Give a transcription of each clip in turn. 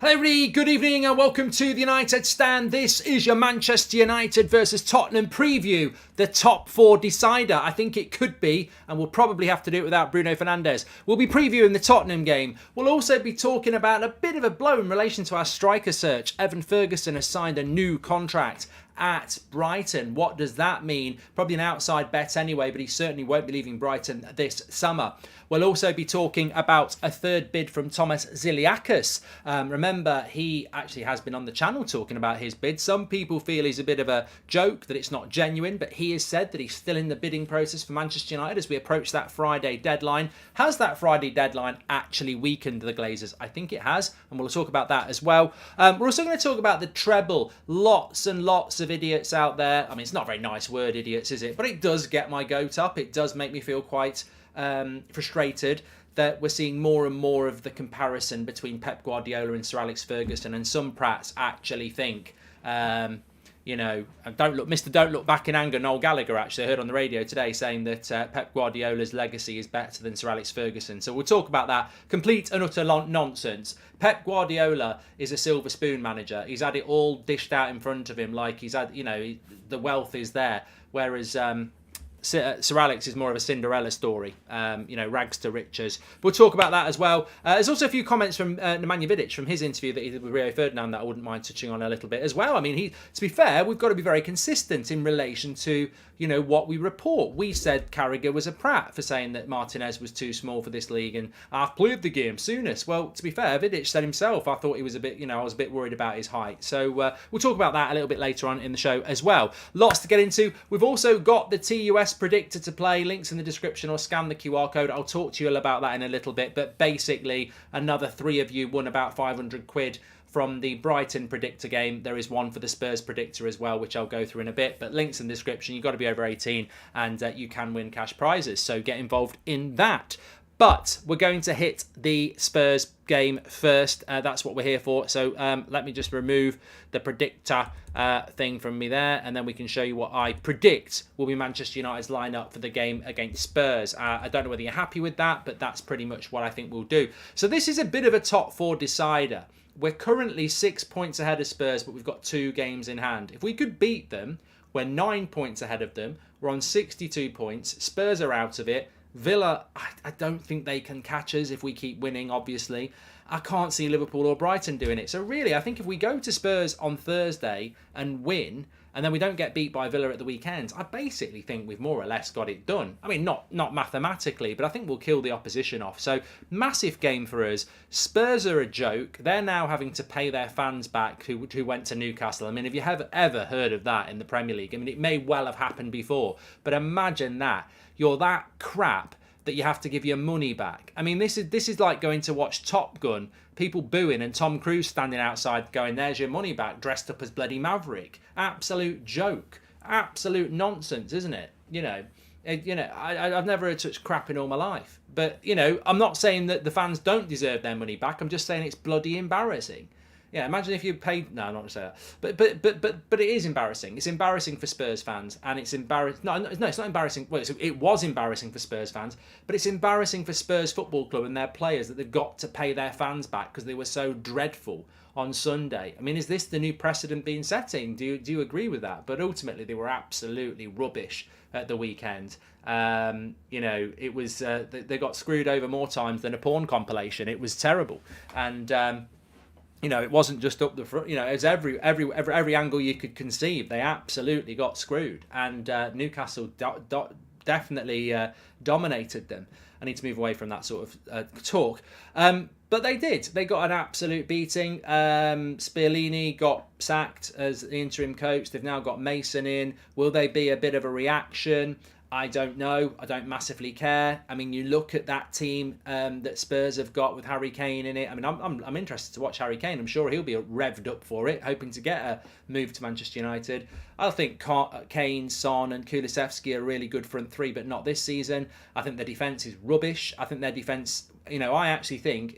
Hello everybody, good evening and welcome to the United Stand. This is your Manchester United versus Tottenham preview, the top four decider. I think it could be, and we'll probably have to do it without Bruno Fernandes. We'll be previewing the Tottenham game. We'll also be talking about a bit of a blow in relation to our striker search. Evan Ferguson has signed a new contract at Brighton. What does that mean? Probably an outside bet anyway, but he certainly won't be leaving Brighton this summer. We'll also be talking about a third bid from Thomas Ziliakis. Remember, he actually has been on the channel talking about his bid. Some people feel he's a bit of a joke, that it's not genuine, but he has said that he's still in the bidding process for Manchester United as we approach that Friday deadline. Has that Friday deadline actually weakened the Glazers? I think it has, and we'll talk about that as well. We're also going to talk about the treble. Lots and lots of idiots out there. I mean, it's not a very nice word, idiots, is it? But it does get my goat up. It does make me feel quite frustrated that we're seeing more and more of the comparison between Pep Guardiola and Sir Alex Ferguson, and some prats actually think, don't look back in anger. Noel Gallagher actually, I heard on the radio today saying that Pep Guardiola's legacy is better than Sir Alex Ferguson. So we'll talk about that. Complete and utter nonsense. Pep Guardiola is a silver spoon manager. He's had it all dished out in front of him, like he's had, the wealth is there. Whereas Sir Alex is more of a Cinderella story, rags to riches. We'll talk about that as well. There's also a few comments from Nemanja Vidic from his interview that he did with Rio Ferdinand that I wouldn't mind touching on a little bit as well. I mean, to be fair, we've got to be very consistent in relation to, what we report. We said Carragher was a prat for saying that Martinez was too small for this league and I've played the game soonest. Well, to be fair, Vidic said himself, I thought he was a bit, I was a bit worried about his height. So we'll talk about that a little bit later on in the show as well. Lots to get into. We've also got the TUS predictor to play, links in the description, or scan the QR code. I'll talk to you all about that in a little bit, but basically another three of you won about 500 quid from the Brighton predictor game. There is one for the Spurs predictor as well, which I'll go through in a bit, but links in the description. You've got to be over 18 and you can win cash prizes, so get involved in that. But we're going to hit the Spurs game first. That's what we're here for. So let me just remove the predictor thing from me there, and then we can show you what I predict will be Manchester United's lineup for the game against Spurs. I don't know whether you're happy with that, but that's pretty much what I think we'll do. So this is a bit of a top four decider. We're currently 6 points ahead of Spurs, but we've got 2 games in hand. If we could beat them, we're 9 points ahead of them. We're on 62 points. Spurs are out of it. Villa, I don't think they can catch us if we keep winning, obviously. I can't see Liverpool or Brighton doing it. So really, I think if we go to Spurs on Thursday and win, and then we don't get beat by Villa at the weekend, I basically think we've more or less got it done. I mean, not mathematically, but I think we'll kill the opposition off. So massive game for us. Spurs are a joke. They're now having to pay their fans back who went to Newcastle. I mean, have you ever heard of that in the Premier League? I mean, it may well have happened before, but imagine that. You're that crap that you have to give your money back. I mean, this is like going to watch Top Gun, people booing, and Tom Cruise standing outside going, there's your money back, dressed up as bloody Maverick. Absolute joke. Absolute nonsense, isn't it? I've never heard such crap in all my life. But, I'm not saying that the fans don't deserve their money back. I'm just saying it's bloody embarrassing. Yeah, imagine if you paid. No, I'm not going to say that. But it is embarrassing. It's embarrassing for Spurs fans, and it's embarrassing. No, it's not embarrassing. Well, it was embarrassing for Spurs fans, but it's embarrassing for Spurs Football Club and their players that they've got to pay their fans back because they were so dreadful on Sunday. I mean, is this the new precedent being setting? Do you agree with that? But ultimately, they were absolutely rubbish at the weekend. It was they got screwed over more times than a porn compilation. It was terrible, and. It wasn't just up the front. It was every angle you could conceive. They absolutely got screwed, and Newcastle definitely dominated them. I need to move away from that sort of talk. But they did. They got an absolute beating. Spialini got sacked as the interim coach. They've now got Mason in. Will they be a bit of a reaction? I don't know. I don't massively care. I mean, you look at that team that Spurs have got with Harry Kane in it. I mean, I'm interested to watch Harry Kane. I'm sure he'll be revved up for it, hoping to get a move to Manchester United. I think Kane, Son and Kulusevski are really good front three, but not this season. I think their defence is rubbish. I think their defence, I actually think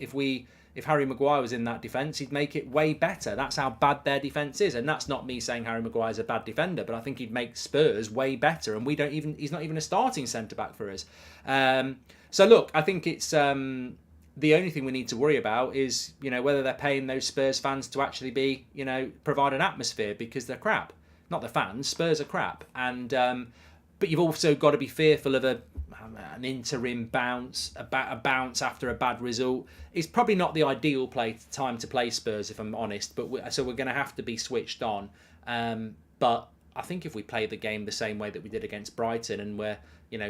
if Harry Maguire was in that defence, he'd make it way better. That's how bad their defence is. And that's not me saying Harry Maguire's a bad defender, but I think he'd make Spurs way better. And he's not even a starting centre-back for us. So look, I think it's The only thing we need to worry about is, whether they're paying those Spurs fans to actually be, provide an atmosphere, because they're crap. Not the fans, Spurs are crap. And but you've also got to be fearful of an interim bounce, a bounce after a bad result. It's probably not the ideal time to play Spurs, if I'm honest. But so we're going to have to be switched on. But I think if we play the game the same way that we did against Brighton, and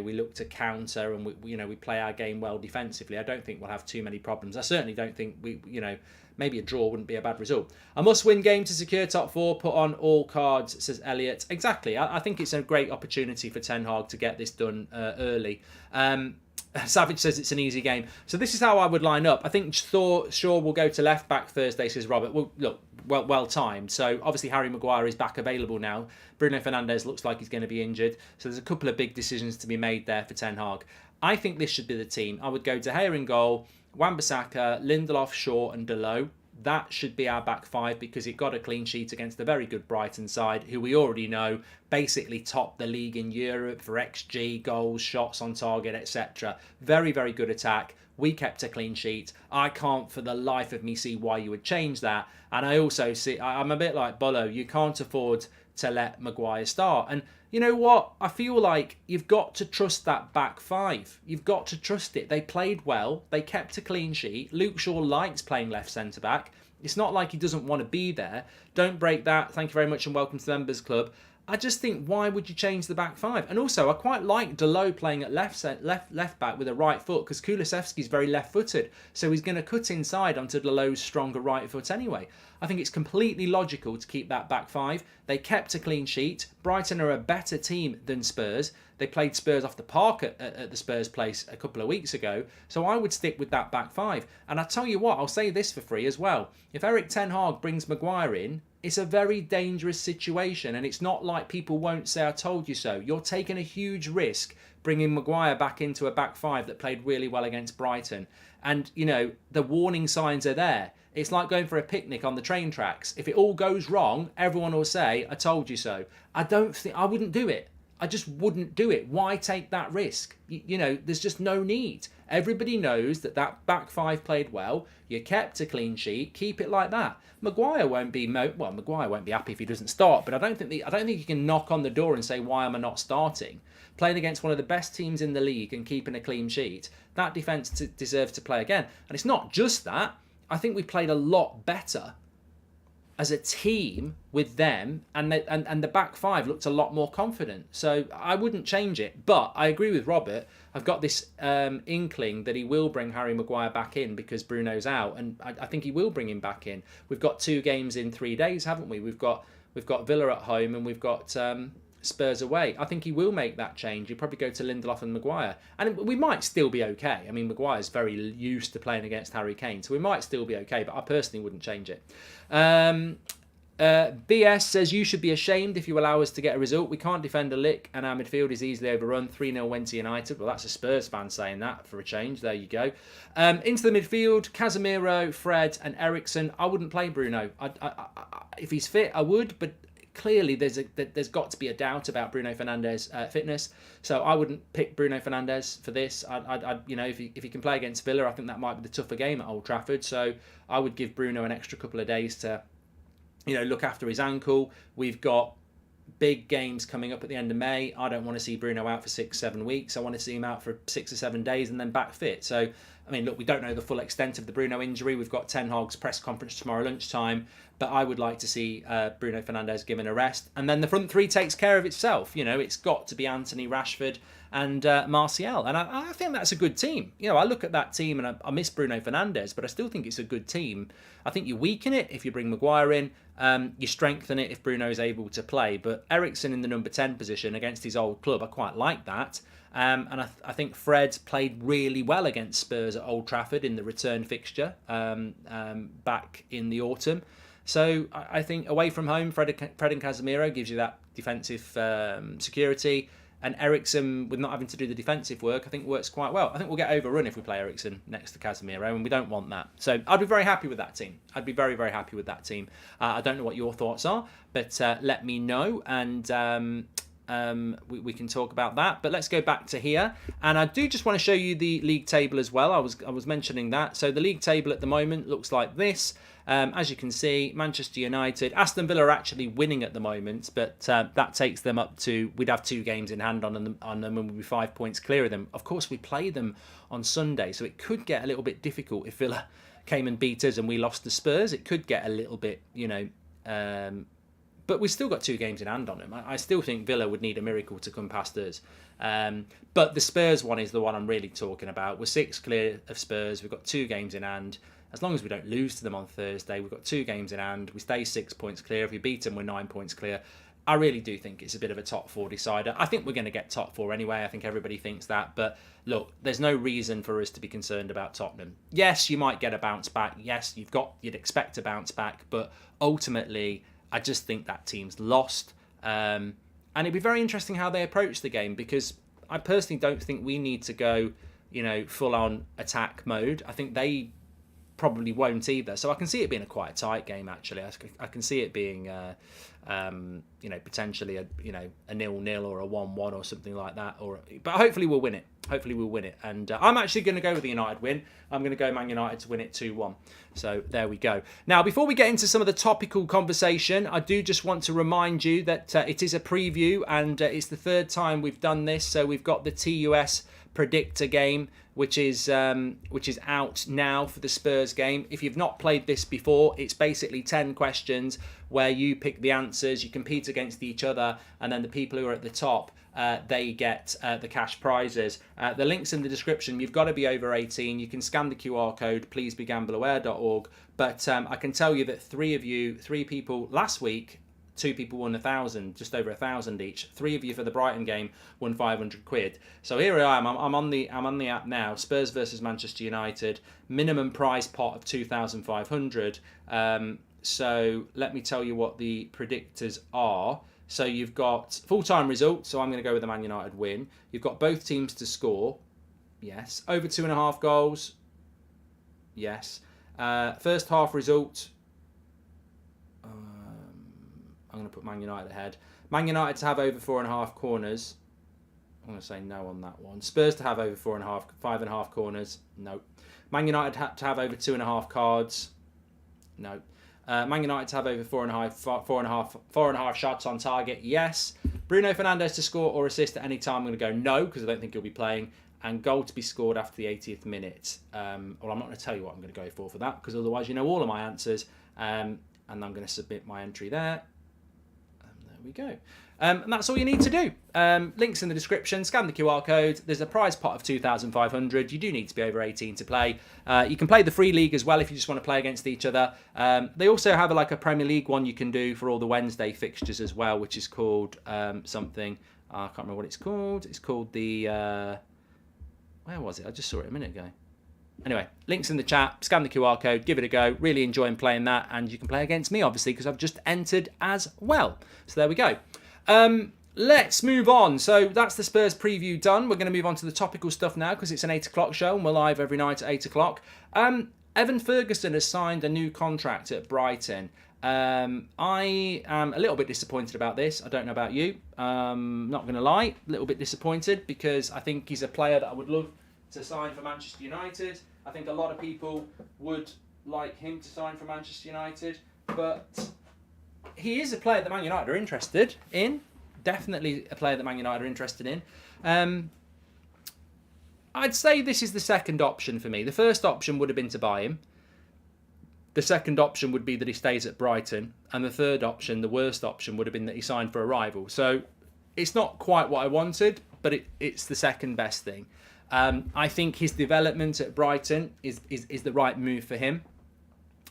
we look to counter and we play our game well defensively, I don't think we'll have too many problems. I certainly don't think maybe a draw wouldn't be a bad result. A must-win game to secure top four. Put on all cards, says Elliot. Exactly. I think it's a great opportunity for Ten Hag to get this done early. Savage says it's an easy game. So this is how I would line up. I think Shaw will go to left back Thursday, says Robert. Well, look, well timed. So obviously Harry Maguire is back available now. Bruno Fernandes looks like he's going to be injured. So there's a couple of big decisions to be made there for Ten Hag. I think this should be the team. I would go De Gea in goal, Wan-Bissaka, Lindelof, Shaw and Dalot. That should be our back five, because it got a clean sheet against a very good Brighton side, who we already know basically top the league in Europe for XG, goals, shots on target, etc. Very, very good attack. We kept a clean sheet. I can't for the life of me see why you would change that. And I also see, I'm a bit like Bolo, you can't afford to let Maguire start. And you know what? I feel like you've got to trust that back five. You've got to trust it. They played well. They kept a clean sheet. Luke Shaw likes playing left centre-back. It's not like he doesn't want to be there. Don't break that. Thank you very much and welcome to the Members Club. I just think, why would you change the back five? And also, I quite like Dalot playing at left back with a right foot, because Kulusevski's very left-footed. So he's going to cut inside onto Dalot's stronger right foot anyway. I think it's completely logical to keep that back five. They kept a clean sheet. Brighton are a better team than Spurs. They played Spurs off the park at the Spurs place a couple of weeks ago. So I would stick with that back five. And I tell you what, I'll say this for free as well. If Erik Ten Hag brings Maguire in, it's a very dangerous situation. And it's not like people won't say, I told you so. You're taking a huge risk bringing Maguire back into a back five that played really well against Brighton. And, the warning signs are there. It's like going for a picnic on the train tracks. If it all goes wrong, everyone will say, I told you so. I wouldn't do it. I just wouldn't do it. Why take that risk? There's just no need. Everybody knows that back five played well. You kept a clean sheet. Keep it like that. Maguire won't be happy if he doesn't start. But I don't think you can knock on the door and say, why am I not starting? Playing against one of the best teams in the league and keeping a clean sheet, that defence deserves to play again. And it's not just that. I think we played a lot better as a team with them, and the back five looked a lot more confident. So I wouldn't change it. But I agree with Robert. I've got this inkling that he will bring Harry Maguire back in because Bruno's out, and I think he will bring him back in. We've got 2 games in 3 days, haven't we? We've got Villa at home and we've got Spurs away. I think he will make that change. He'll probably go to Lindelof and Maguire. And we might still be okay. I mean, Maguire's very used to playing against Harry Kane, so we might still be okay, but I personally wouldn't change it. BS says, you should be ashamed if you allow us to get a result. We can't defend a lick and our midfield is easily overrun. 3-0 went to United. Well, that's a Spurs fan saying that for a change. There you go. Into the midfield, Casemiro, Fred and Eriksen. I wouldn't play Bruno. If he's fit, I would, but clearly there's got to be a doubt about Bruno Fernandes' fitness, so I wouldn't pick Bruno Fernandes for this. If he can play against Villa, I think that might be the tougher game at Old Trafford, so I would give Bruno an extra couple of days to look after his ankle. We've got big games coming up at the end of May. I don't want to see Bruno out for 6-7 weeks. I want to see him out for 6 or 7 days and then back fit. So, I mean, look, we don't know the full extent of the Bruno injury. We've got Ten Hag's press conference tomorrow lunchtime, but I would like to see Bruno Fernandes given a rest. And then the front three takes care of itself. It's got to be Anthony, Rashford and Martial. And I think that's a good team. I look at that team and I miss Bruno Fernandes, but I still think it's a good team. I think you weaken it if you bring Maguire in. You strengthen it if Bruno's able to play. But Eriksen in the number 10 position against his old club, I quite like that. And I think Fred played really well against Spurs at Old Trafford in the return fixture back in the autumn. So I think away from home, Fred and Casemiro gives you that defensive security. And Eriksen, with not having to do the defensive work, I think works quite well. I think we'll get overrun if we play Eriksen next to Casemiro, and we don't want that. So I'd be very happy with that team. I'd be very, very happy with that team. I don't know what your thoughts are, but let me know. And we can talk about that. But let's go back to here, and I do just want to show you the league table as well. I was mentioning that. So the league table at the moment looks like this. As you can see, Manchester United, Aston Villa are actually winning at the moment, but that takes them up to, we'd have 2 games in hand on them and we'd be 5 points clear of them. Of course, we play them on Sunday, so it could get a little bit difficult if Villa came and beat us and we lost to Spurs. It could get a little bit, but we've still got 2 games in hand on them. I still think Villa would need a miracle to come past us. But the Spurs one is the one I'm really talking about. We're 6 clear of Spurs. We've got 2 games in hand. As long as we don't lose to them on Thursday, we've got 2 games in hand. We stay 6 points clear. If we beat them, we're 9 points clear. I really do think it's a bit of a top 4 decider. I think we're going to get top 4 anyway. I think everybody thinks that. But look, there's no reason for us to be concerned about Tottenham. Yes, you might get a bounce back. Yes, you'd expect a bounce back. But ultimately, I just think that team's lost. And it'd be very interesting how they approach the game, because I personally don't think we need to go, full on attack mode. I think they probably won't either. So I can see it being a quite tight game, actually. I can see it being, potentially a 0-0 or a 1-1 or something like that. But hopefully we'll win it. And I'm actually going to go with the United win. I'm going to go Man United to win it 2-1. So there we go. Now, before we get into some of the topical conversation, I do just want to remind you that it is a preview, and it's the 3rd time we've done this. So we've got the TUS Predictor game, which is out now for the Spurs game. If you've not played this before, it's basically 10 questions where you pick the answers, you compete against each other, and then the people who are at the top, they get the cash prizes. The link's in the description. You've got to be over 18. You can scan the QR code, pleasebegambleaware.org. But I can tell you that 3 people last week, 2 people won 1,000, just over 1,000 each. 3 of you for the Brighton game won 500 quid. So here I am. I'm on the app now. Spurs versus Manchester United. Minimum prize pot of 2,500. So let me tell you what the predictors are. So you've got full-time result. So I'm going to go with the Man United win. You've got both teams to score. Yes. Over 2.5 goals. Yes. First half result. I'm going to put Man United ahead. Man United to have over 4.5 corners. I'm going to say no on that one. Spurs to have over 5.5 corners. No. Man United to have over 2.5 cards. No. Man United to have over 4.5 shots on target. Yes. Bruno Fernandes to score or assist at any time. I'm going to go no, because I don't think he'll be playing. And goal to be scored after the 80th minute. Well, I'm not going to tell you what I'm going to go for that, because otherwise you know all of my answers. And I'm going to submit my entry there. We go. And that's all you need to do. Links in the description. Scan the QR code. There's a prize pot of 2,500. You do need to be over 18 to play. You can play the free league as well if you just want to play against each other. They also have a Premier League one you can do for all the Wednesday fixtures as well, which is called something. I can't remember what it's called. It's called the... where was it? I just saw it a minute ago. Anyway, links in the chat, scan the QR code, give it a go. Really enjoying playing that, and you can play against me, obviously, because I've just entered as well. So there we go. Let's move on. So that's the Spurs preview done. We're going to move on to the topical stuff now, because it's an 8 o'clock show, and we're live every night at 8 o'clock. Evan Ferguson has signed a new contract at Brighton. I am a little bit disappointed about this. I don't know about you. Not going to lie, a little bit disappointed, because I think he's a player that I would love to sign for Manchester United. I think a lot of people would like him to sign for Manchester United, but he is a player that Man United are interested in. Definitely a player that Man United are interested in. I'd say this is the second option for me. The first option would have been to buy him. The second option would be that he stays at Brighton. And the third option, the worst option, would have been that he signed for a rival. So it's not quite what I wanted, but it's the second best thing. I think his development at Brighton is the right move for him.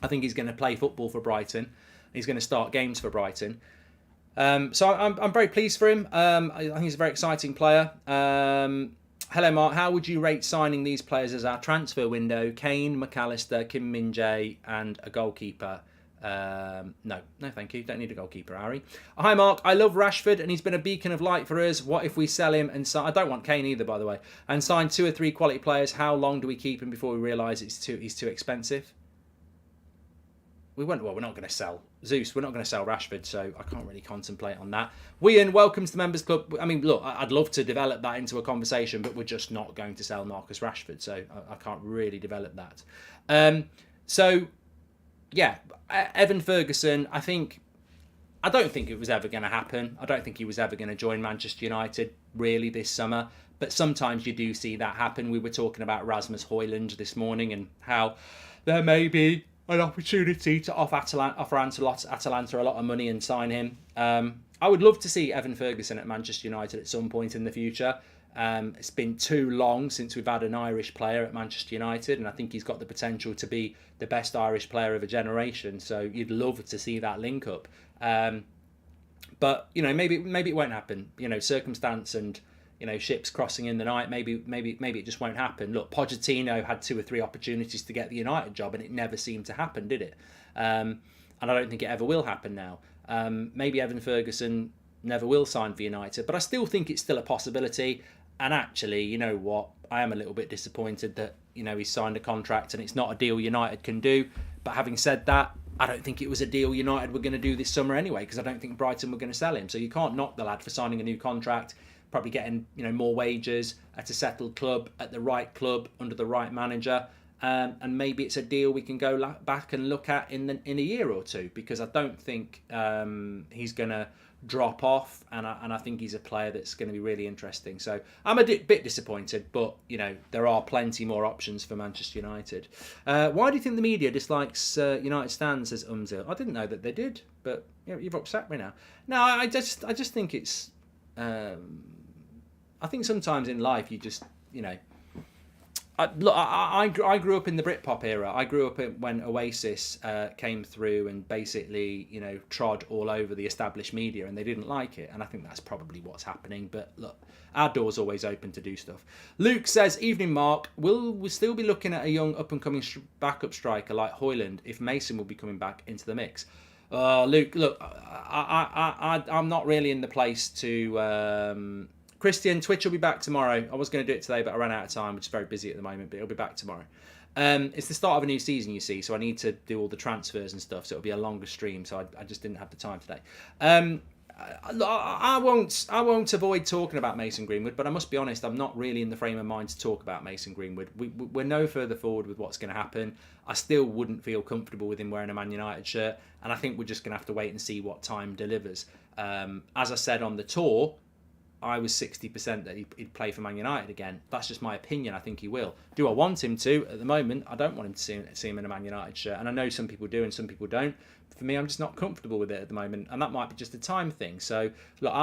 I think he's going to play football for Brighton. He's going to start games for Brighton. So I'm very pleased for him. I think he's a very exciting player. Hello, Mark. How would you rate signing these players as our transfer window? Kane, McAllister, Kim Min-jae, and a goalkeeper. No, thank you. Don't need a goalkeeper, Harry. Hi, Mark. I love Rashford, and he's been a beacon of light for us. What if we sell him and sign? I don't want Kane either, by the way. And sign 2 or 3 quality players. How long do we keep him before we realise he's too expensive? we're not going to sell Zeus. We're not going to sell Rashford, so I can't really contemplate on that. Wian, welcome to the Members Club. I mean, look, I'd love to develop that into a conversation, but we're just not going to sell Marcus Rashford, so I can't really develop that. So, yeah, Evan Ferguson, I don't think it was ever going to happen. I don't think he was ever going to join Manchester United, really, this summer. But sometimes you do see that happen. We were talking about Rasmus Højlund this morning and how there may be an opportunity to offer Atalanta a lot of money and sign him. I would love to see Evan Ferguson at Manchester United at some point in the future. It's been too long since we've had an Irish player at Manchester United, and I think he's got the potential to be the best Irish player of a generation. So you'd love to see that link up. But maybe it won't happen. Circumstance and ships crossing in the night. Maybe it just won't happen. Look, Pochettino had 2 or 3 opportunities to get the United job, and it never seemed to happen, did it? And I don't think it ever will happen now. Maybe Evan Ferguson never will sign for United, but I still think it's still a possibility. And actually, you know what? I am a little bit disappointed that he's signed a contract and it's not a deal United can do. But having said that, I don't think it was a deal United were going to do this summer anyway, because I don't think Brighton were going to sell him. So you can't knock the lad for signing a new contract, probably getting more wages at a settled club, at the right club, under the right manager. And maybe it's a deal we can go back and look at in a year or two, because I don't think he's going to drop off, and I think he's a player that's going to be really interesting. So I'm a bit disappointed, but there are plenty more options for Manchester United. Why do you think the media dislikes United stands, says Umzil? I didn't know that they did, but you've upset me now. No, I just think it's I think sometimes in life you just I grew up in the Britpop era. I grew up when Oasis came through and basically, trod all over the established media, and they didn't like it. And I think that's probably what's happening. But look, our door's always open to do stuff. Luke says, "Evening, Mark. Will we still be looking at a young up-and-coming backup striker like Højlund if Mason will be coming back into the mix?" Luke, look, I'm not really in the place to... Christian, Twitch will be back tomorrow. I was going to do it today, but I ran out of time, which is very busy at the moment, but it'll be back tomorrow. It's the start of a new season, you see, so I need to do all the transfers and stuff, so it'll be a longer stream, so I just didn't have the time today. I won't avoid talking about Mason Greenwood, but I must be honest, I'm not really in the frame of mind to talk about Mason Greenwood. We're no further forward with what's going to happen. I still wouldn't feel comfortable with him wearing a Man United shirt, and I think we're just going to have to wait and see what time delivers. As I said on the tour, I was 60% that he'd play for Man United again. That's just my opinion. I think he will. Do I want him to? At the moment, I don't want him to see him in a Man United shirt. And I know some people do and some people don't. For me, I'm just not comfortable with it at the moment. And that might be just a time thing. So, look,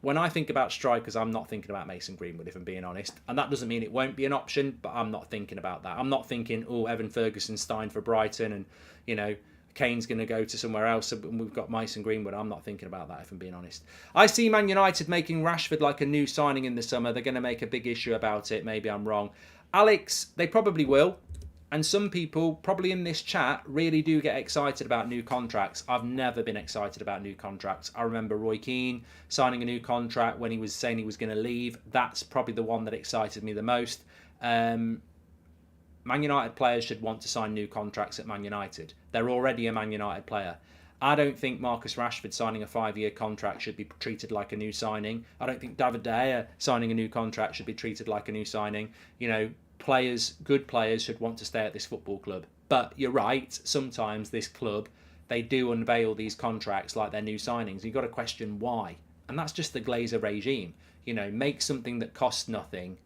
when I think about strikers, I'm not thinking about Mason Greenwood, if I'm being honest. And that doesn't mean it won't be an option, but I'm not thinking about that. I'm not thinking, Evan Ferguson signed for Brighton and, Kane's going to go to somewhere else and we've got Mason Greenwood. I'm not thinking about that, if I'm being honest. I see Man United making Rashford like a new signing in the summer. They're going to make a big issue about it. Maybe I'm wrong. Alex, they probably will. And some people, probably in this chat, really do get excited about new contracts. I've never been excited about new contracts. I remember Roy Keane signing a new contract when he was saying he was going to leave. That's probably the one that excited me the most. Man United players should want to sign new contracts at Man United. They're already a Man United player. I don't think Marcus Rashford signing a 5-year contract should be treated like a new signing. I don't think David De Gea signing a new contract should be treated like a new signing. Good players should want to stay at this football club. But you're right, sometimes this club, they do unveil these contracts like they're new signings. You've got to question why. And that's just the Glazer regime. Make something that costs nothing.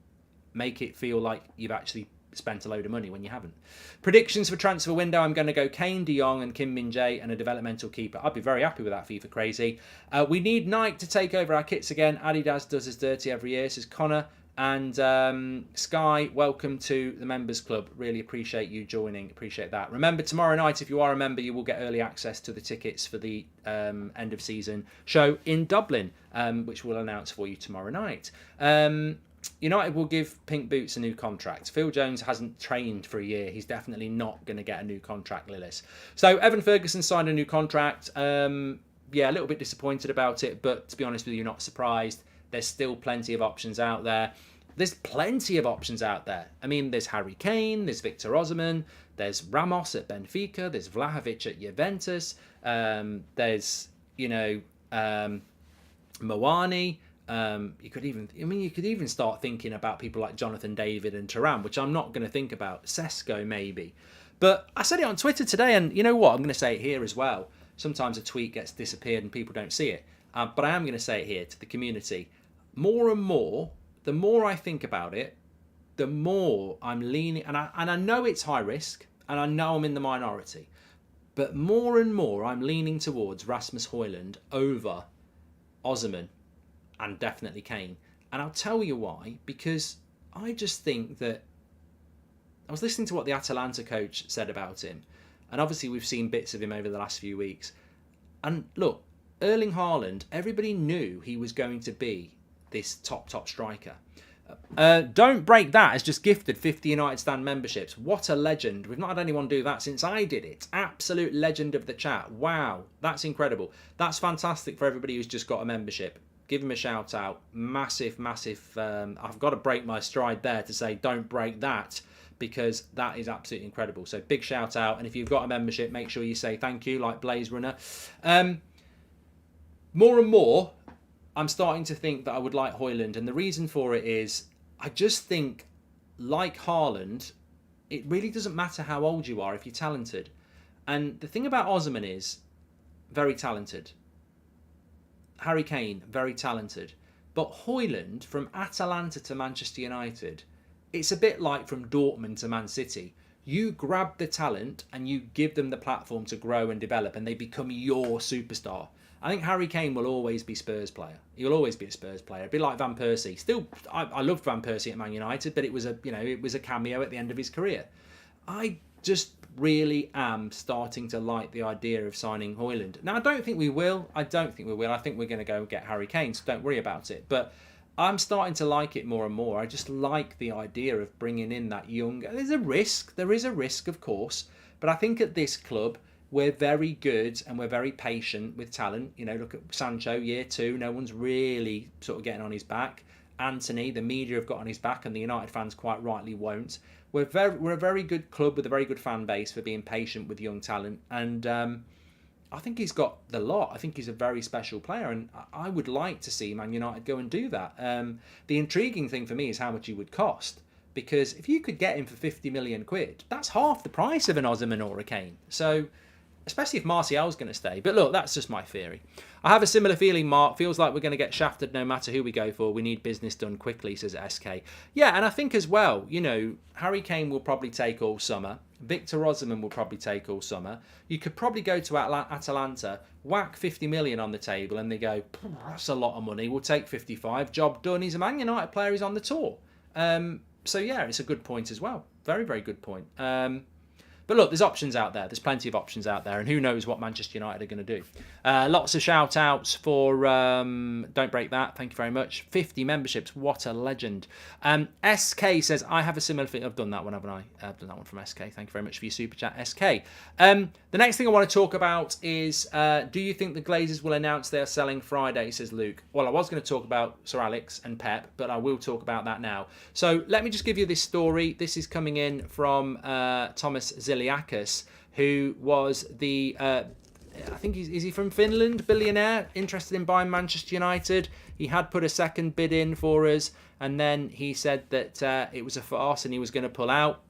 Make it feel like you've actually spent a load of money when you haven't. Predictions for transfer window, I'm going to go Kane, De Jong and Kim Min-jae and a developmental keeper. I'd be very happy with that, FIFA Crazy. We need Nike to take over our kits again. Adidas does us dirty every year, says Connor. And Sky, welcome to the Members Club. Really appreciate you joining. Appreciate that. Remember, tomorrow night, if you are a member, you will get early access to the tickets for the end of season show in Dublin, which we'll announce for you tomorrow night. United will give Pink Boots a new contract. Phil Jones hasn't trained for a year. He's definitely not going to get a new contract, Lillis. So Evan Ferguson signed a new contract. A little bit disappointed about it, but to be honest with you, not surprised. There's still plenty of options out there. There's plenty of options out there. I mean, there's Harry Kane, there's Victor Osimhen, There's Ramos at Benfica. There's Vlahovic at Juventus. There's Moani. You could even start thinking about people like Jonathan David and Thuram, which I'm not going to think about. Sesko maybe. But I said it on Twitter today, and you know what? I'm going to say it here as well. Sometimes a tweet gets disappeared and people don't see it. But I am going to say it here to the community. More and more, the more I think about it, the more I'm leaning, and I know it's high risk, and I know I'm in the minority, but more and more I'm leaning towards Rasmus Højlund over Osimhen and definitely Kane. And I'll tell you why, because I just think that I was listening to what the Atalanta coach said about him, and obviously we've seen bits of him over the last few weeks. And look, Erling Haaland, everybody knew he was going to be this top striker. Don't Break That has just gifted 50 United Stand memberships. What a legend. We've not had anyone do that since I did it. Absolute legend of the chat. Wow, that's incredible. That's fantastic for everybody who's just got a membership. Give him a shout out. Massive. I've got to break my stride there to say don't break that, because that is absolutely incredible. So big shout out. And if you've got a membership, make sure you say thank you, like Blaze Runner. More and more, I'm starting to think that I would like Højlund, and the reason for it is I just think, like Haaland, it really doesn't matter how old you are if you're talented. And the thing about Osimhen is, very talented. Harry Kane, very talented. But Højlund, from Atalanta to Manchester United, it's a bit like from Dortmund to Man City. You grab the talent and you give them the platform to grow and develop, and they become your superstar. I think Harry Kane will always be Spurs player. He will always be a Spurs player. A bit like Van Persie. Still, I loved Van Persie at Man United, but it was a cameo at the end of his career. I just really am starting to like the idea of signing Højlund. Now, I don't think we will. I think we're going to go and get Harry Kane, so don't worry about it. But I'm starting to like it more and more. I just like the idea of bringing in that young... There's a risk. There is a risk, of course. But I think at this club, we're very good and we're very patient with talent. You know, look at Sancho, year 2. No one's really sort of getting on his back. Anthony, the media have got on his back, and the United fans quite rightly won't. We're a very good club with a very good fan base for being patient with young talent. And I think he's got the lot. I think he's a very special player, and I would like to see Man United go and do that. The intriguing thing for me is how much he would cost. Because if you could get him for 50 million quid, that's half the price of an Osimhen or a Kane. So, especially if Martial's going to stay. But look, that's just my theory. I have a similar feeling, Mark. Feels like we're going to get shafted no matter who we go for. We need business done quickly, says SK. Yeah, and I think as well, you know, Harry Kane will probably take all summer. Victor Osimhen will probably take all summer. You could probably go to Atalanta, whack 50 million on the table, and they go, that's a lot of money. We'll take 55. Job done. He's a Man United player. He's on the tour. So, yeah, it's a good point as well. Very, very good point. But look, there's options out there. There's plenty of options out there. And who knows what Manchester United are going to do. Lots of shout-outs for Don't Break That. Thank you very much. 50 memberships. What a legend. SK says, I have a similar thing. I've done that one, haven't I? I've done that one from SK. Thank you very much for your super chat, SK. The next thing I want to talk about is, do you think the Glazers will announce they are selling Friday, says Luke. Well, I was going to talk about Sir Alex and Pep, but I will talk about that now. So let me just give you this story. This is coming in from Thomas Ziliakis, who was the, I think is he from Finland, billionaire, interested in buying Manchester United. He had put a second bid in for us, and then he said that it was a farce and he was going to pull out.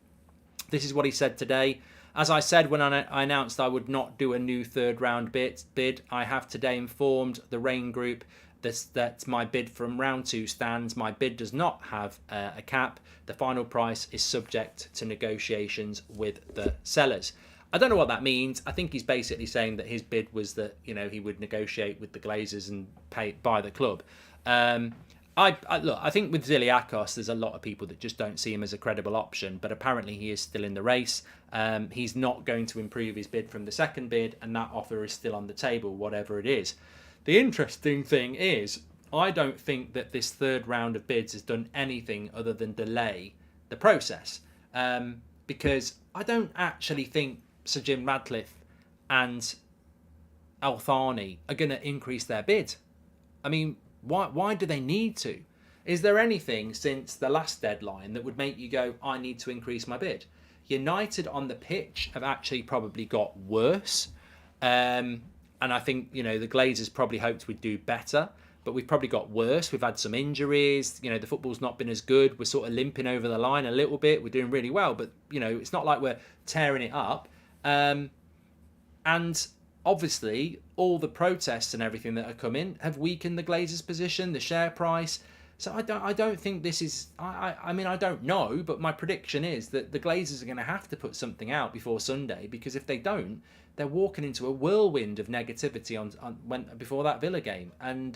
This is what he said today. As I said when I announced I would not do a new third round bid, I have today informed the Rain Group that my bid from round 2 stands. My bid does not have a cap. The final price is subject to negotiations with the sellers. I don't know what that means. I think he's basically saying that his bid was that, you know, he would negotiate with the Glazers and buy the club. I think with Ziliakos, there's a lot of people that just don't see him as a credible option, but apparently he is still in the race. He's not going to improve his bid from the second bid, and that offer is still on the table, whatever it is. The interesting thing is, I don't think that this third round of bids has done anything other than delay the process. Because I don't actually think Sir Jim Radcliffe and Al Thani are going to increase their bid. I mean, why do they need to? Is there anything since the last deadline that would make you go, I need to increase my bid? United on the pitch have actually probably got worse. And I think, you know, the Glazers probably hoped we'd do better, but we've probably got worse. We've had some injuries. You know, the football's not been as good. We're sort of limping over the line a little bit. We're doing really well, but, you know, it's not like we're tearing it up. And obviously, all the protests and everything that are coming have weakened the Glazers' position, the share price. So I don't think this is. I mean, I don't know, but my prediction is that the Glazers are going to have to put something out before Sunday, because if they don't, they're walking into a whirlwind of negativity before that Villa game, and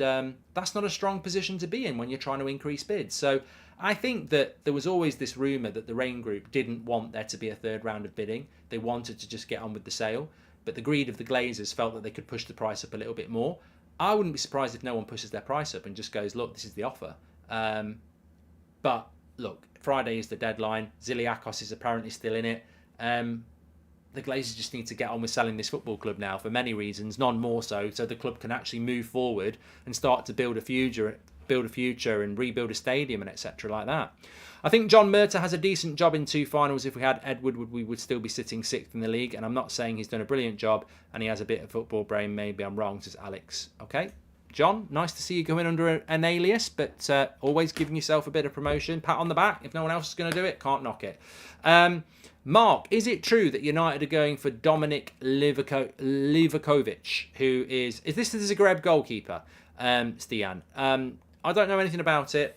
that's not a strong position to be in when you're trying to increase bids. So I think that there was always this rumour that the Rain Group didn't want there to be a third round of bidding. They wanted to just get on with the sale, but the greed of the Glazers felt that they could push the price up a little bit more. I wouldn't be surprised if no one pushes their price up and just goes, look, this is the offer. But look, Friday is the deadline. Ziliakos is apparently still in it. The Glazers just need to get on with selling this football club now for many reasons, none more so the club can actually move forward and start to build a future and rebuild a stadium and etc. like that. I think John Murtagh has a decent job in 2 finals. If we had Edward, we would still be sitting 6th in the league, and I'm not saying he's done a brilliant job and he has a bit of football brain. Maybe I'm wrong, says Alex. Okay. John, nice to see you going under an alias, but always giving yourself a bit of promotion. Pat on the back. If no one else is going to do it, can't knock it. Mark, is it true that United are going for Dominik Livakovic, who is this the Zagreb goalkeeper, Stian? I don't know anything about it.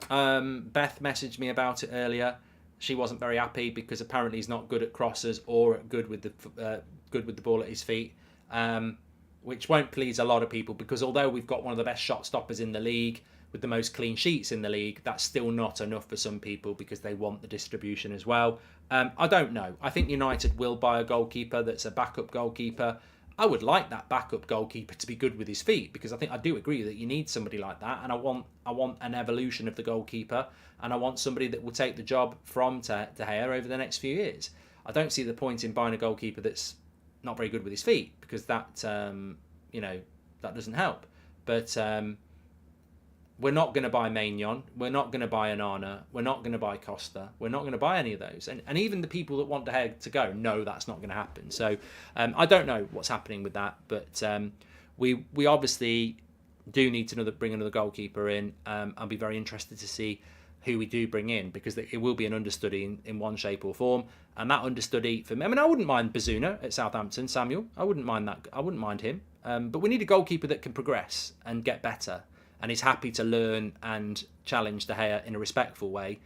Beth messaged me about it earlier. She wasn't very happy because apparently he's not good at crosses or good with the ball at his feet. Which won't please a lot of people, because although we've got one of the best shot stoppers in the league with the most clean sheets in the league, that's still not enough for some people because they want the distribution as well. I don't know. I think United will buy a goalkeeper that's a backup goalkeeper. I would like that backup goalkeeper to be good with his feet, because I do agree that you need somebody like that, and I want an evolution of the goalkeeper, and I want somebody that will take the job from De Gea over the next few years. I don't see the point in buying a goalkeeper that's not very good with his feet, because that that doesn't help. But we're not going to buy Maignan, we're not going to buy Onana, we're not going to buy Costa, we're not going to buy any of those, and even the people that want De Gea to go know that's not going to happen. So I don't know what's happening with that, but we obviously do need to bring another goalkeeper in. I'll be very interested to see who we do bring in, because it will be an understudy in one shape or form. And that understudy for me, I mean, I wouldn't mind Bazuna at Southampton, Samuel. I wouldn't mind that. I wouldn't mind him. But we need a goalkeeper that can progress and get better, and is happy to learn and challenge De Gea in a respectful way,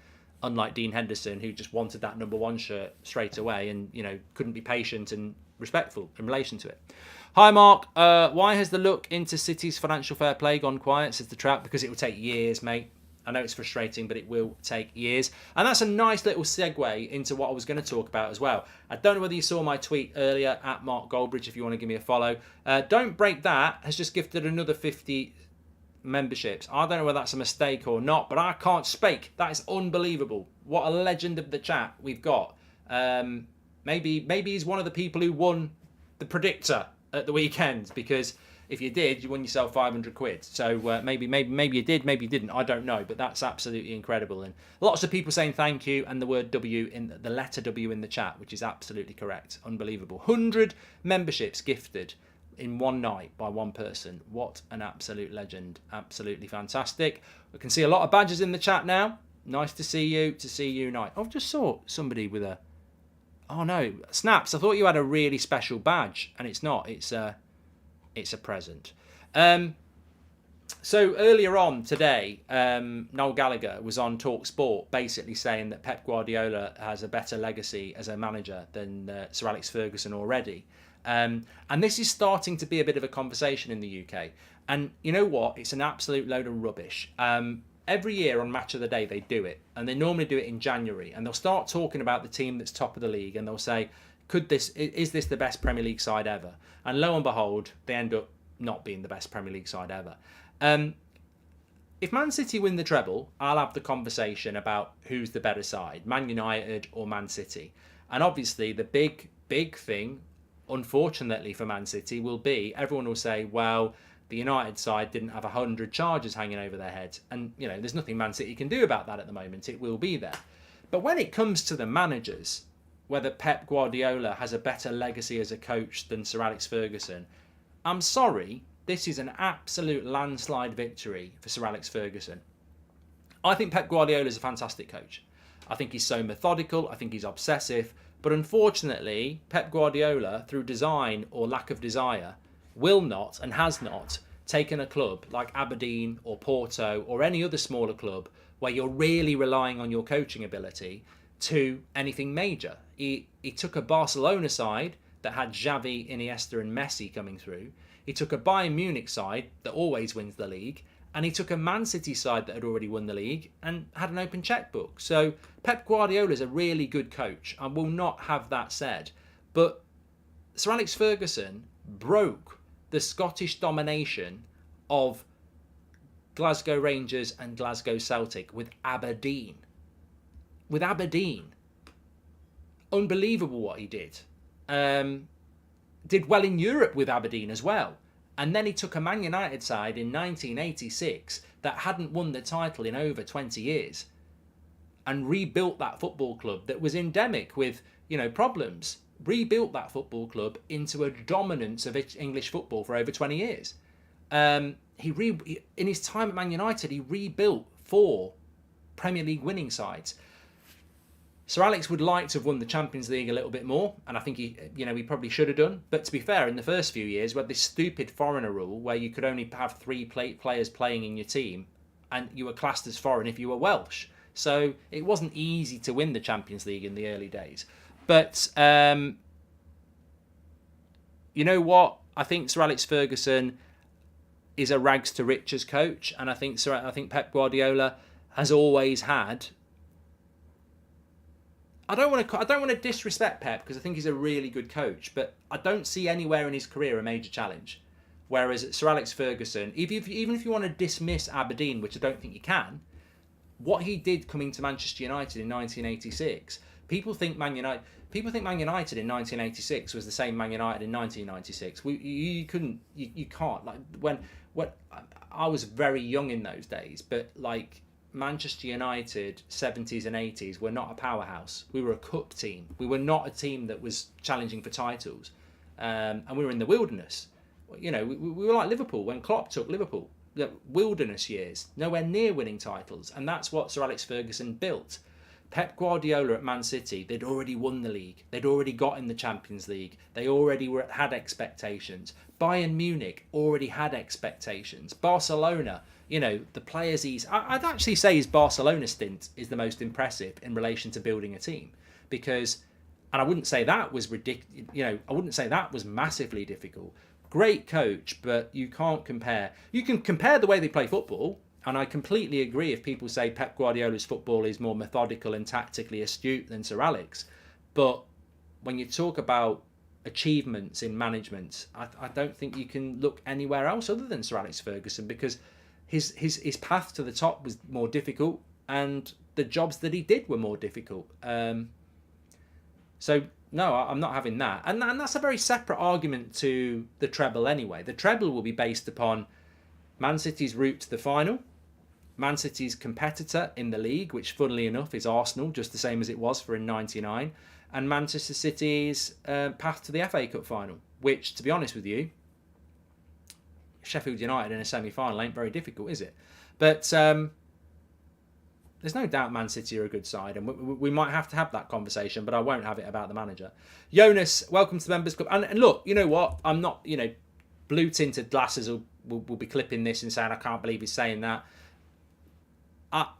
unlike Dean Henderson, who just wanted that number 1 shirt straight away and, you know, couldn't be patient and respectful in relation to it. Hi, Mark. Why has the look into City's financial fair play gone quiet, says the Trap? Because it will take years, mate. I know it's frustrating, but it will take years. And that's a nice little segue into what I was going to talk about as well. I don't know whether you saw my tweet earlier, at Mark Goldbridge, if you want to give me a follow. Don't Break That has just gifted another 50 memberships. I don't know whether that's a mistake or not, but I can't speak. That is unbelievable. What a legend of the chat we've got. Maybe he's one of the people who won the predictor at the weekend, because if you did, you won yourself 500 quid. So maybe you did, maybe you didn't. I don't know, but that's absolutely incredible. And lots of people saying thank you, and the word W in the letter W in the chat, which is absolutely correct. Unbelievable. 100 memberships gifted in one night by one person. What an absolute legend. Absolutely fantastic. We can see a lot of badges in the chat now. Nice to see you night. I've just saw somebody with a... Oh no, Snaps, I thought you had a really special badge, and it's not. It's a present. So earlier on today, Noel Gallagher was on Talk Sport, basically saying that Pep Guardiola has a better legacy as a manager than Sir Alex Ferguson already. And this is starting to be a bit of a conversation in the UK. And you know what? It's an absolute load of rubbish. Every year on Match of the Day, they do it. And they normally do it in January. And they'll start talking about the team that's top of the league. And they'll say, is this the best Premier League side ever? And lo and behold, they end up not being the best Premier League side ever. If Man City win the treble, I'll have the conversation about who's the better side, Man United or Man City. And obviously the big thing, unfortunately for Man City, will be everyone will say, well, the United side didn't have 100 charges hanging over their heads. And, you know, there's nothing Man City can do about that at the moment. It will be there. But when it comes to the managers, whether Pep Guardiola has a better legacy as a coach than Sir Alex Ferguson, I'm sorry, this is an absolute landslide victory for Sir Alex Ferguson. I think Pep Guardiola is a fantastic coach. I think he's so methodical. I think he's obsessive. But unfortunately, Pep Guardiola, through design or lack of desire, will not and has not taken a club like Aberdeen or Porto or any other smaller club where you're really relying on your coaching ability to anything major. He took a Barcelona side that had Xavi, Iniesta and Messi coming through. He took a Bayern Munich side that always wins the league. And he took a Man City side that had already won the league and had an open checkbook. So Pep Guardiola is a really good coach. I will not have that said. But Sir Alex Ferguson broke the Scottish domination of Glasgow Rangers and Glasgow Celtic with Aberdeen. With Aberdeen. Unbelievable what he did. Did well in Europe with Aberdeen as well. And then he took a Man United side in 1986 that hadn't won the title in over 20 years and rebuilt that football club that was endemic with, problems. Rebuilt that football club into a dominance of English football for over 20 years. In his time at Man United, he rebuilt 4 Premier League winning sides. Sir Alex would like to have won the Champions League a little bit more, and I think he probably should have done. But to be fair, in the first few years, we had this stupid foreigner rule where you could only have 3 players playing in your team, and you were classed as foreign if you were Welsh. So it wasn't easy to win the Champions League in the early days. But you know what? I think Sir Alex Ferguson is a rags to riches coach, and I think Pep Guardiola has always had. I don't want to disrespect Pep because I think he's a really good coach, but I don't see anywhere in his career a major challenge. Whereas Sir Alex Ferguson, even if you want to dismiss Aberdeen, which I don't think you can, what he did coming to Manchester United in 1986, people think Man United in 1986 was the same Man United in 1996. You can't. Like when I was very young in those days, but like. Manchester United 70s and 80s were not a powerhouse. We were a cup team. We were not a team that was challenging for titles. And we were in the wilderness. We were like Liverpool when Klopp took Liverpool. The wilderness years, nowhere near winning titles. And that's what Sir Alex Ferguson built. Pep Guardiola at Man City, they'd already won the league. They'd already got in the Champions League. They already had expectations. Bayern Munich already had expectations. Barcelona, the players I'd actually say his Barcelona stint is the most impressive in relation to building a team. Because, and I wouldn't say that was ridiculous, I wouldn't say that was massively difficult. Great coach, but you can't compare. You can compare the way they play football. And I completely agree if people say Pep Guardiola's football is more methodical and tactically astute than Sir Alex. But when you talk about achievements in management, I don't think you can look anywhere else other than Sir Alex Ferguson because his path to the top was more difficult and the jobs that he did were more difficult. So, no, I'm not having that. And that's a very separate argument to the treble anyway. The treble will be based upon Man City's route to the final, Man City's competitor in the league, which funnily enough is Arsenal, just the same as it was for in 99, and Manchester City's path to the FA Cup final, which, to be honest with you, Sheffield United in a semi-final ain't very difficult, is it? But there's no doubt Man City are a good side, and we might have to have that conversation, but I won't have it about the manager. Jonas, welcome to the Members Club. And look, you know what? I'm not, blue-tinted glasses will be clipping this and saying, I can't believe he's saying that.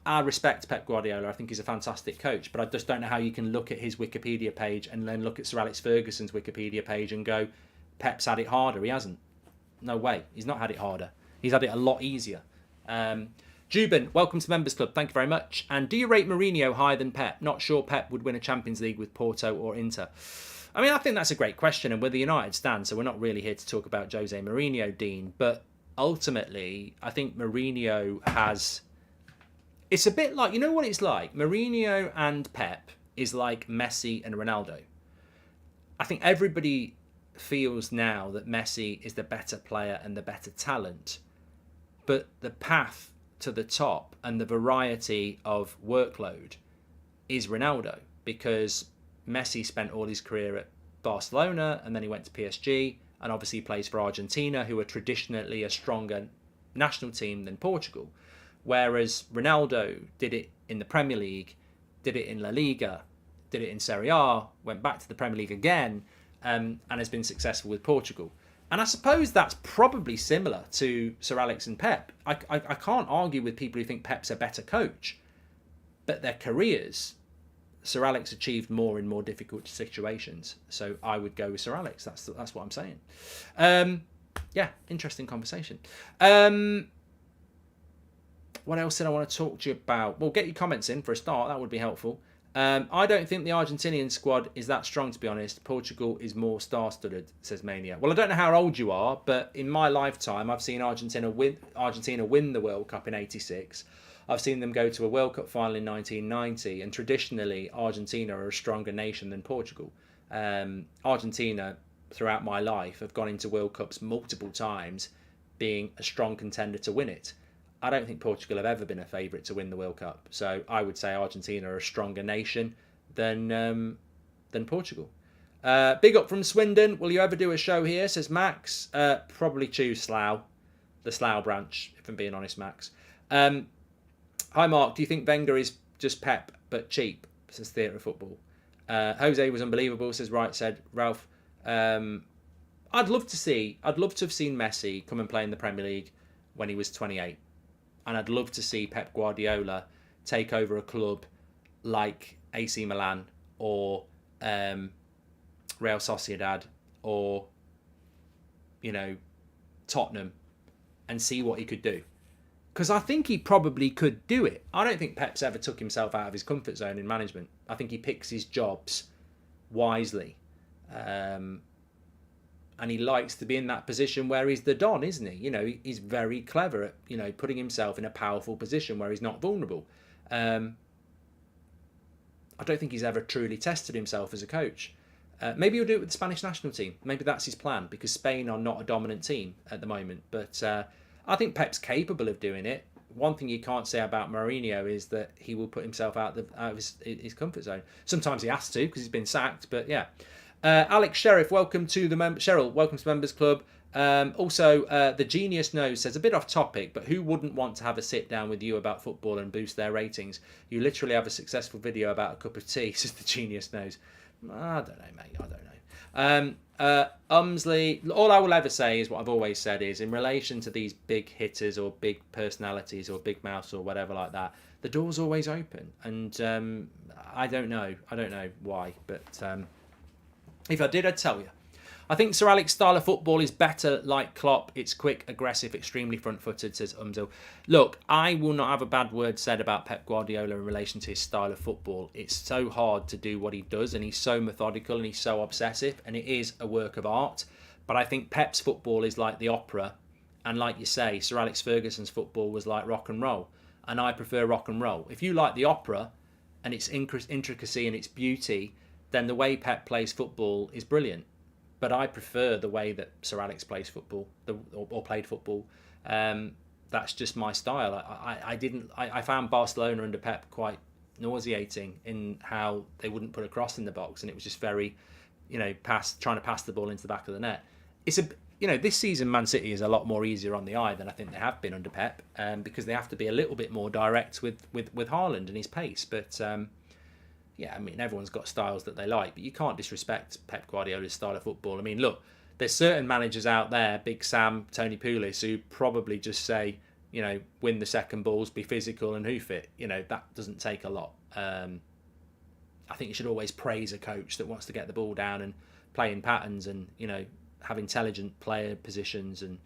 I respect Pep Guardiola. I think he's a fantastic coach, but I just don't know how you can look at his Wikipedia page and then look at Sir Alex Ferguson's Wikipedia page and go, Pep's had it harder. He hasn't. No way. He's not had it harder. He's had it a lot easier. Jubin, welcome to Members Club. Thank you very much. And do you rate Mourinho higher than Pep? Not sure Pep would win a Champions League with Porto or Inter. I mean, I think that's a great question, and where the United stand, so we're not really here to talk about Jose Mourinho, Dean, but ultimately, I think Mourinho has... It's a bit like, you know what it's like? Mourinho and Pep is like Messi and Ronaldo. I think everybody feels now that Messi is the better player and the better talent, but the path to the top and the variety of workload is Ronaldo, because Messi spent all his career at Barcelona and then he went to PSG, and obviously plays for Argentina, who are traditionally a stronger national team than Portugal. Whereas Ronaldo did it in the Premier League, did it in La Liga, did it in Serie A, went back to the Premier League again, and has been successful with Portugal. And I suppose that's probably similar to Sir Alex and Pep. I can't argue with people who think Pep's a better coach, but their careers, Sir Alex achieved more in more difficult situations. So I would go with Sir Alex. That's what I'm saying. Yeah, interesting conversation. What else did I want to talk to you about? Well, get your comments in for a start. That would be helpful. I don't think the Argentinian squad is that strong, to be honest. Portugal is more star-studded, says Mania. Well, I don't know how old you are, but in my lifetime, I've seen Argentina win the World Cup in '86. I've seen them go to a World Cup final in 1990, and traditionally, Argentina are a stronger nation than Portugal. Argentina, throughout my life, have gone into World Cups multiple times, being a strong contender to win it. I don't think Portugal have ever been a favourite to win the World Cup. So I would say Argentina are a stronger nation than Portugal. Big up from Swindon. Will you ever do a show here, says Max. Probably choose Slough. The Slough branch, if I'm being honest, Max. Hi, Mark. Do you think Wenger is just Pep, but cheap, says Theatre of Football. Jose was unbelievable, says said Ralph. I'd love to have seen Messi come and play in the Premier League when he was 28. And I'd love to see Pep Guardiola take over a club like AC Milan or Real Sociedad or, Tottenham, and see what he could do. Because I think he probably could do it. I don't think Pep's ever took himself out of his comfort zone in management. I think he picks his jobs wisely. And he likes to be in that position where he's the Don, isn't he? He's very clever at, putting himself in a powerful position where he's not vulnerable. I don't think he's ever truly tested himself as a coach. Maybe he'll do it with the Spanish national team. Maybe that's his plan, because Spain are not a dominant team at the moment. But I think Pep's capable of doing it. One thing you can't say about Mourinho is that he will put himself out of his comfort zone. Sometimes he has to, because he's been sacked, but yeah. Alex Sheriff, welcome to the Cheryl, welcome to the Members Club. Also, the Genius Knows says, a bit off topic, but who wouldn't want to have a sit down with you about football and boost their ratings? You literally have a successful video about a cup of tea, says the Genius Knows. I don't know, mate. I don't know. Umsley, all I will ever say is what I've always said is, in relation to these big hitters or big personalities or big mouths or whatever like that, the door's always open. And I don't know why, but if I did, I'd tell you. I think Sir Alex's style of football is better like Klopp. It's quick, aggressive, extremely front-footed, says Umzil. Look, I will not have a bad word said about Pep Guardiola in relation to his style of football. It's so hard to do what he does, and he's so methodical and he's so obsessive, and it is a work of art. But I think Pep's football is like the opera, and like you say, Sir Alex Ferguson's football was like rock and roll, and I prefer rock and roll. If you like the opera and its intricacy and its beauty, then the way Pep plays football is brilliant. But I prefer the way that Sir Alex plays football, or played football. That's just my style. I found Barcelona under Pep quite nauseating in how they wouldn't put a cross in the box, and it was just very, trying to pass the ball into the back of the net. It's this season Man City is a lot more easier on the eye than I think they have been under Pep, because they have to be a little bit more direct with Haaland and his pace. But yeah, I mean, everyone's got styles that they like, but you can't disrespect Pep Guardiola's style of football. I mean, look, there's certain managers out there, Big Sam, Tony Pulis, who probably just say, win the second balls, be physical and hoof it. That doesn't take a lot. I think you should always praise a coach that wants to get the ball down and play in patterns and, have intelligent player positions and,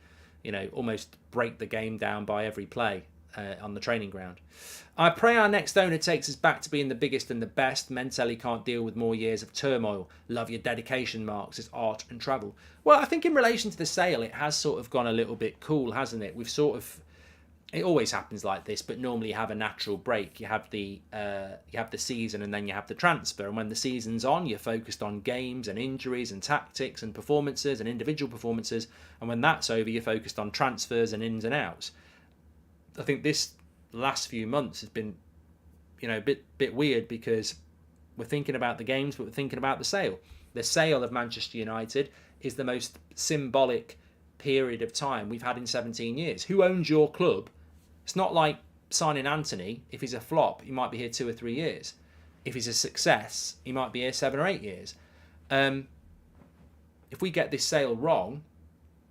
almost break the game down by every play on the training ground. I pray our next owner takes us back to being the biggest and the best. Mentally can't deal with more years of turmoil. Love your dedication, Mark, says Art and Travel. Well, I think in relation to the sale, it has sort of gone a little bit cool, hasn't it? We've sort of, it always happens like this, but normally you have a natural break. You have the season, and then you have the transfer. And when the season's on, you're focused on games and injuries and tactics and performances and individual performances. And when that's over, you're focused on transfers and ins and outs. I think this last few months has been, a bit weird because we're thinking about the games, but we're thinking about the sale. The sale of Manchester United is the most symbolic period of time we've had in 17 years. Who owns your club? It's not like signing Anthony. If he's a flop, he might be here 2 or 3 years. If he's a success, he might be here 7 or 8 years. If we get this sale wrong,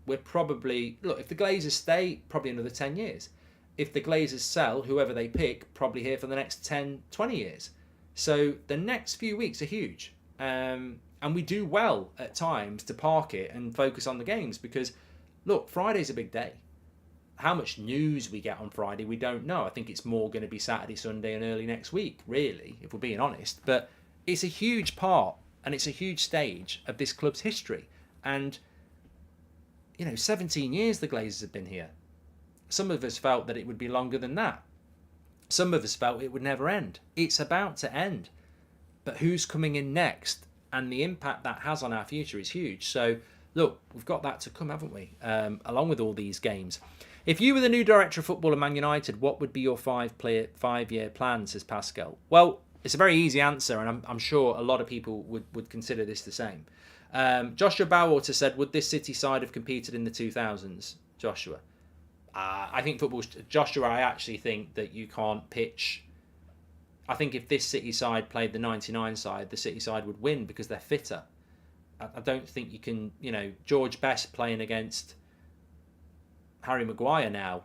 we're probably... Look, if the Glazers stay, probably another 10 years. If the Glazers sell, whoever they pick, probably here for the next 10, 20 years. So the next few weeks are huge. And we do well at times to park it and focus on the games because, look, Friday's a big day. How much news we get on Friday, we don't know. I think it's more going to be Saturday, Sunday and early next week, really, if we're being honest. But it's a huge part and it's a huge stage of this club's history. And, 17 years the Glazers have been here. Some of us felt that it would be longer than that. Some of us felt it would never end. It's about to end. But who's coming in next? And the impact that has on our future is huge. So, look, we've got that to come, haven't we? Along with all these games. If you were the new director of football at Man United, what would be your 5-year plan, says Pascal? Well, it's a very easy answer, and I'm sure a lot of people would consider this the same. Joshua Bowater said, would this City side have competed in the 2000s? Joshua. I think Joshua, I actually think that you can't pitch... I think if this City side played the 99 side, the City side would win because they're fitter. I don't think you can, George Best playing against Harry Maguire now,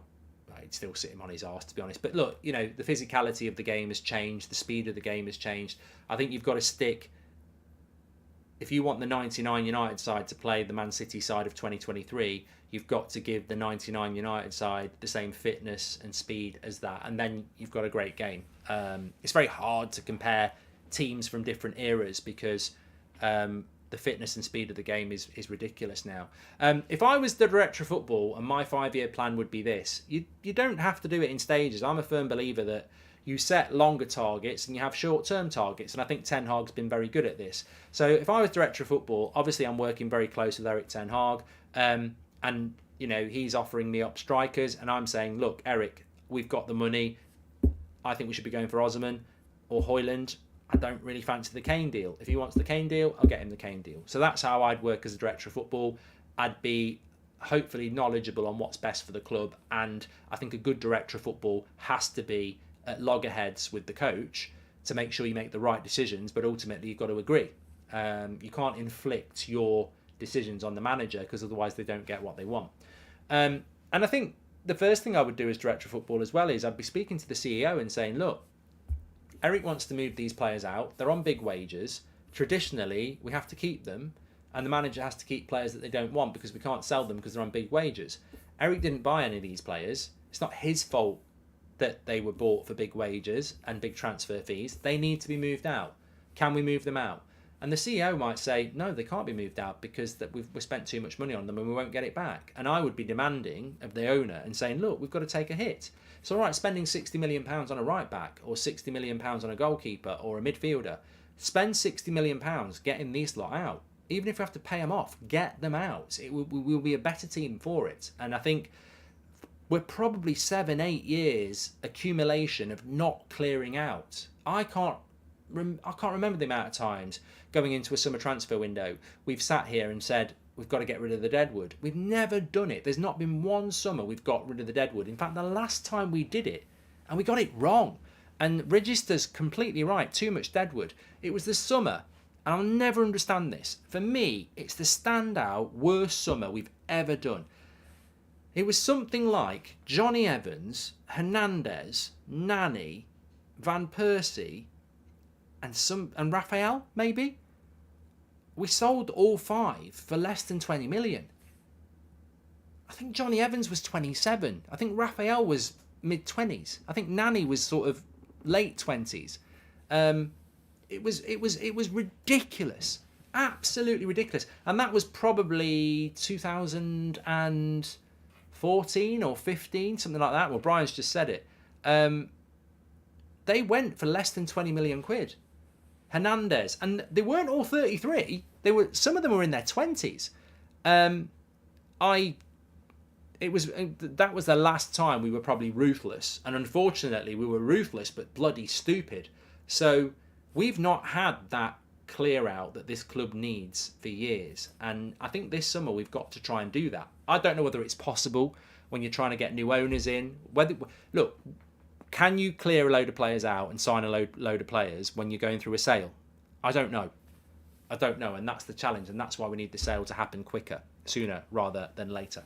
I'd still sit him on his arse, to be honest. But look, the physicality of the game has changed. The speed of the game has changed. I think you've got to stick... If you want the 99 United side to play the Man City side of 2023, you've got to give the 99 United side the same fitness and speed as that. And then you've got a great game. It's very hard to compare teams from different eras because the fitness and speed of the game is ridiculous now. If I was the director of football and my 5-year plan would be this, you don't have to do it in stages. I'm a firm believer that you set longer targets and you have short-term targets. And I think Ten Hag's been very good at this. So if I was director of football, obviously I'm working very close with Eric Ten Hag. And, he's offering me up strikers. And I'm saying, look, Eric, we've got the money. I think we should be going for Osman or Højlund. I don't really fancy the Kane deal. If he wants the Kane deal, I'll get him the Kane deal. So that's how I'd work as a director of football. I'd be hopefully knowledgeable on what's best for the club. And I think a good director of football has to be at loggerheads with the coach to make sure you make the right decisions, but ultimately you've got to agree. You can't inflict your decisions on the manager because otherwise they don't get what they want. And I think the first thing I would do as director of football as well is I'd be speaking to the CEO and saying, look, Eric wants to move these players out. They're on big wages. Traditionally, we have to keep them, and the manager has to keep players that they don't want because we can't sell them because they're on big wages. Eric didn't buy any of these players. It's not his fault that they were bought for big wages and big transfer fees. They need to be moved out. Can we move them out? And the CEO might say, no, they can't be moved out because we've spent too much money on them and we won't get it back. And I would be demanding of the owner and saying, look, we've got to take a hit. It's all right spending £60 million on a right back or £60 million on a goalkeeper or a midfielder. Spend £60 million getting these lot out. Even if we have to pay them off, get them out. We'll be a better team for it. And I think we're probably 7-8 years accumulation of not clearing out. I can't remember the amount of times going into a summer transfer window we've sat here and said we've got to get rid of the deadwood. We've never done it. There's not been one summer we've got rid of the deadwood. In fact, the last time we did it, and we got it wrong. And Register's completely right. Too much deadwood. It was the summer, and I'll never understand this. For me, it's the standout worst summer we've ever done. It was something like Johnny Evans, Hernandez, Nani, Van Persie, and Raphael, maybe? We sold all 5 for less than 20 million. I think Johnny Evans was 27. I think Raphael was mid-20s. I think Nani was sort of late 20s. It was ridiculous. Absolutely ridiculous. And that was probably 2014 or 15, something like that. Well, Brian's just said it. They went for less than 20 million quid. Hernandez, and they weren't all 33. Some of them were in their 20s. I that was the last time we were probably ruthless, and unfortunately we were ruthless but bloody stupid. So we've not had that clear out that this club needs for years, and I think this summer we've got to try and do that. I don't know whether it's possible when you're trying to get new owners in. Look, can you clear a load of players out and sign a load of players when you're going through a sale? I don't know, and that's the challenge, and that's why we need the sale to happen sooner rather than later.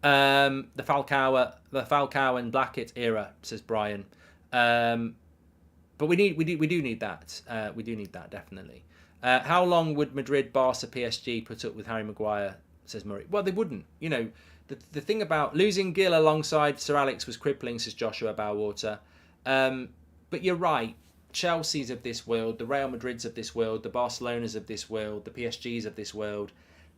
The Falcao and Blackett era, says Brian. But we do need that. We do need that, definitely. How long would Madrid, Barca, PSG put up with Harry Maguire, says Murray? Well, they wouldn't. You know, the thing about losing Gil alongside Sir Alex was crippling, says Joshua Bowater. But you're right. Chelsea's of this world, the Real Madrids of this world, the Barcelonas of this world, the PSGs of this world,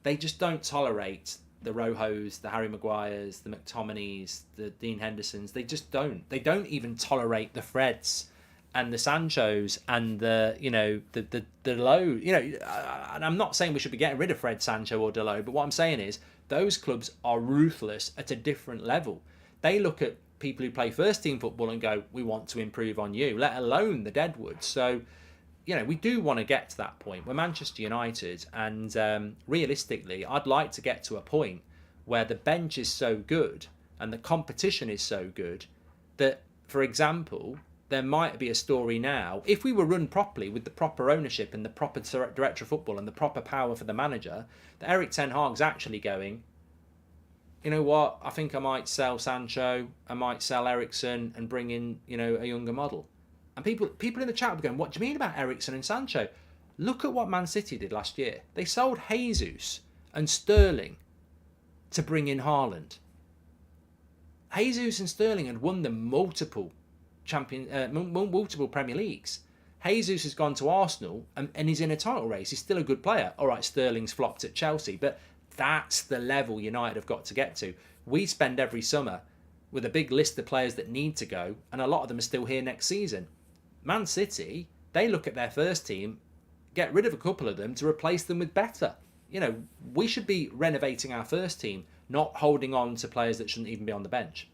they just don't tolerate the Rojos, the Harry Maguires, the McTominays, the Dean Hendersons. They just don't. They don't even tolerate the Freds and the Sanchos and the Low. And I'm not saying we should be getting rid of Fred, Sancho or Delo, but what I'm saying is those clubs are ruthless at a different level. They look at people who play first team football and go, we want to improve on you, let alone the Deadwood. So, we do want to get to that point. We're Manchester United, and realistically, I'd like to get to a point where the bench is so good and the competition is so good that, for example, there might be a story now, if we were run properly with the proper ownership and the proper director of football and the proper power for the manager, that Eric Ten Hag's actually going, you know what, I think I might sell Sancho, I might sell Eriksen and bring in, a younger model. And people in the chat were going, what do you mean about Eriksen and Sancho? Look at what Man City did last year. They sold Jesus and Sterling to bring in Haaland. Jesus and Sterling had won them multiple Premier Leagues. Jesus has gone to Arsenal and he's in a title race. He's still a good player. All right, Sterling's flopped at Chelsea, but that's the level United have got to get to. We spend every summer with a big list of players that need to go, and a lot of them are still here next season. Man City, they look at their first team, get rid of a couple of them to replace them with better. We should be renovating our first team, not holding on to players that shouldn't even be on the bench.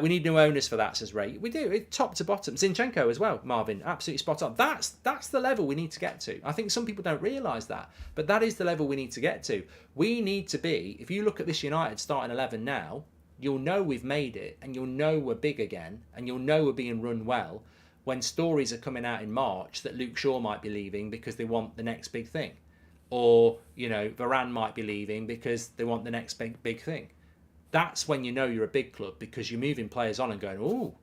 We need new owners for that, says Ray. We do, top to bottom. Zinchenko as well, Marvin, absolutely spot on. That's the level we need to get to. I think some people don't realise that, but that is the level we need to get to. We need to be, if you look at this United starting 11 now, you'll know we've made it, and you'll know we're big again, and you'll know we're being run well when stories are coming out in March that Luke Shaw might be leaving because they want the next big thing. Or, Varane might be leaving because they want the next big thing. That's when you know you're a big club, because you're moving players on and going, oh,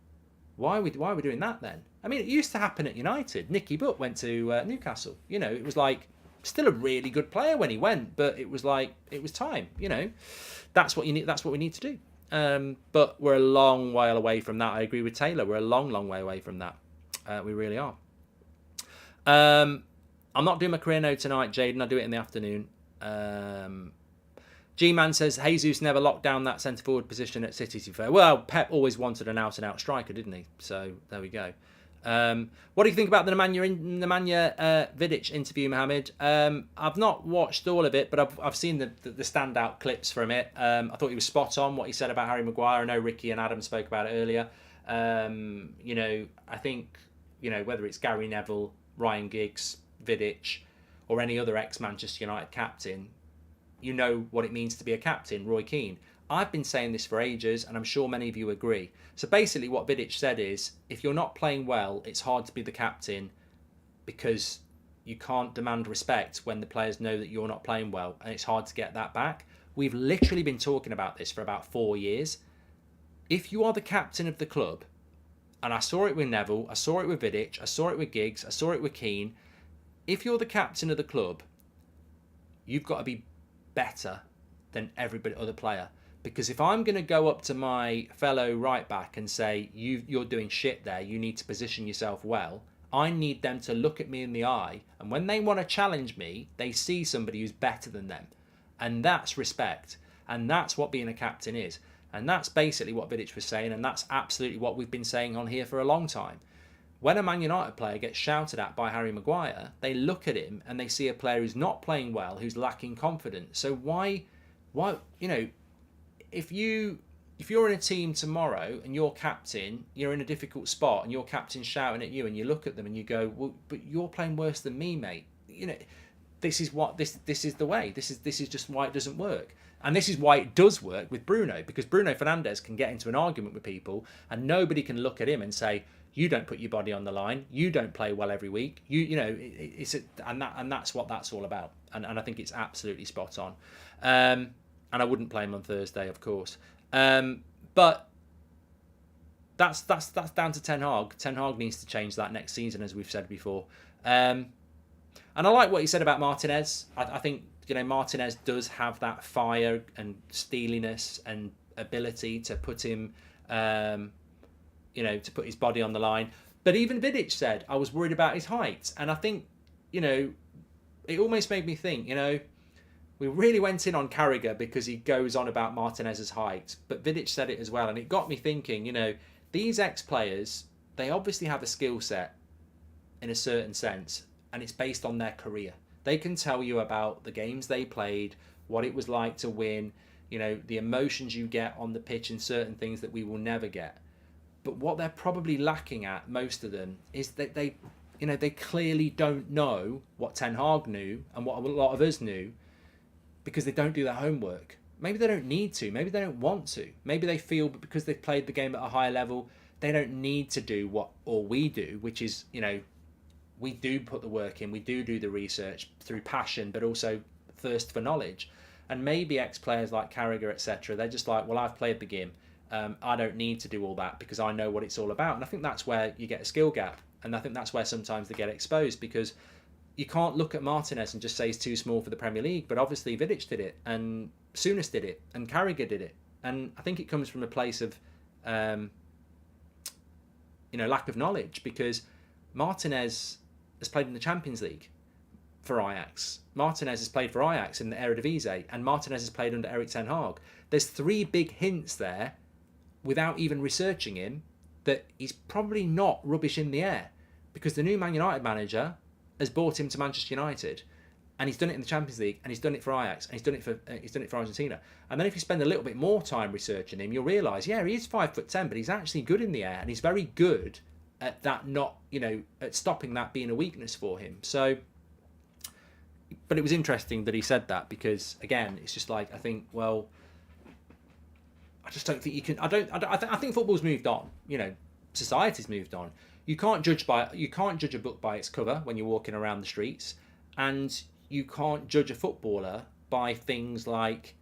why are we doing that then? I mean, it used to happen at United. Nicky Butt went to Newcastle. It was like, still a really good player when he went, but it was like, it was time. That's what you need. That's what we need to do. But we're a long way away from that. I agree with Taylor. We're a long, long way away from that. We really are. I'm not doing my career note tonight, Jaden. I'll do it in the afternoon. G-Man says, Jesus never locked down that centre-forward position at City, to be fair. Well, Pep always wanted an out-and-out striker, didn't he? So, there we go. What do you think about the Nemanja Vidic interview, Mohammed? I've not watched all of it, but I've seen the standout clips from it. I thought he was spot on, what he said about Harry Maguire. I know Ricky and Adam spoke about it earlier. I think, whether it's Gary Neville, Ryan Giggs, Vidic, or any other ex-Manchester United captain, you know what it means to be a captain, Roy Keane. I've been saying this for ages, and I'm sure many of you agree. So basically what Vidic said is, if you're not playing well, it's hard to be the captain because you can't demand respect when the players know that you're not playing well, and it's hard to get that back. We've literally been talking about this for about 4 years. If you are the captain of the club, and I saw it with Neville, I saw it with Vidic, I saw it with Giggs, I saw it with Keane. If you're the captain of the club, you've got to be better than every other player. Because if I'm going to go up to my fellow right back and say, you're doing shit there, you need to position yourself well, I need them to look at me in the eye, and when they want to challenge me, they see somebody who's better than them. And that's respect. And that's what being a captain is. And that's basically what Vidic was saying, and that's absolutely what we've been saying on here for a long time. When a Man United player gets shouted at by Harry Maguire, they look at him and they see a player who's not playing well, who's lacking confidence. So why, if you're in a team tomorrow and you're captain, you're in a difficult spot and your captain's shouting at you, and you look at them and you go, well, but you're playing worse than me, mate. This is the way. This is just why it doesn't work. And this is why it does work with Bruno, because Bruno Fernandes can get into an argument with people and nobody can look at him and say, you don't put your body on the line, you don't play well every week. And that's what that's all about. And I think it's absolutely spot on. And I wouldn't play him on Thursday, of course. But that's down to Ten Hag. Ten Hag needs to change that next season, as we've said before. And I like what he said about Martinez. I think Martinez does have that fire and steeliness and ability to put him, to put his body on the line. But even Vidic said, I was worried about his height. And I think, it almost made me think, we really went in on Carragher because he goes on about Martinez's height. But Vidic said it as well. And it got me thinking, these ex-players, they obviously have a skill set in a certain sense. And it's based on their career. They can tell you about the games they played, what it was like to win, the emotions you get on the pitch and certain things that we will never get. But what they're probably lacking at, most of them, is that they clearly don't know what Ten Hag knew and what a lot of us knew, because they don't do their homework. Maybe they don't need to. Maybe they don't want to. Maybe they feel because they've played the game at a higher level, they don't need to do what all we do, which is, we do put the work in, we do the research through passion, but also thirst for knowledge. And maybe ex-players like Carragher, etc., they're just like, well, I've played the game. I don't need to do all that because I know what it's all about. And I think that's where you get a skill gap. And I think that's where sometimes they get exposed, because you can't look at Martinez and just say he's too small for the Premier League. But obviously Vidic did it, and Souness did it, and Carragher did it. And I think it comes from a place of, lack of knowledge, because Martinez has played in the Champions League for Ajax. Martinez has played for Ajax in the Eredivisie, and Martinez has played under Erik ten Hag. There's 3 big hints there, without even researching him, that he's probably not rubbish in the air, because the new Man United manager has brought him to Manchester United, and he's done it in the Champions League, and he's done it for Ajax, and he's done it for Argentina. And then if you spend a little bit more time researching him, you'll realise, he is 5'10", but he's actually good in the air, and he's very good at that, at stopping that being a weakness for him. So, but it was interesting that he said that, because again, it's just like, I think, well, I just don't think you can. I think football's moved on. Society's moved on. You can't judge a book by its cover when you're walking around the streets, and you can't judge a footballer by things like,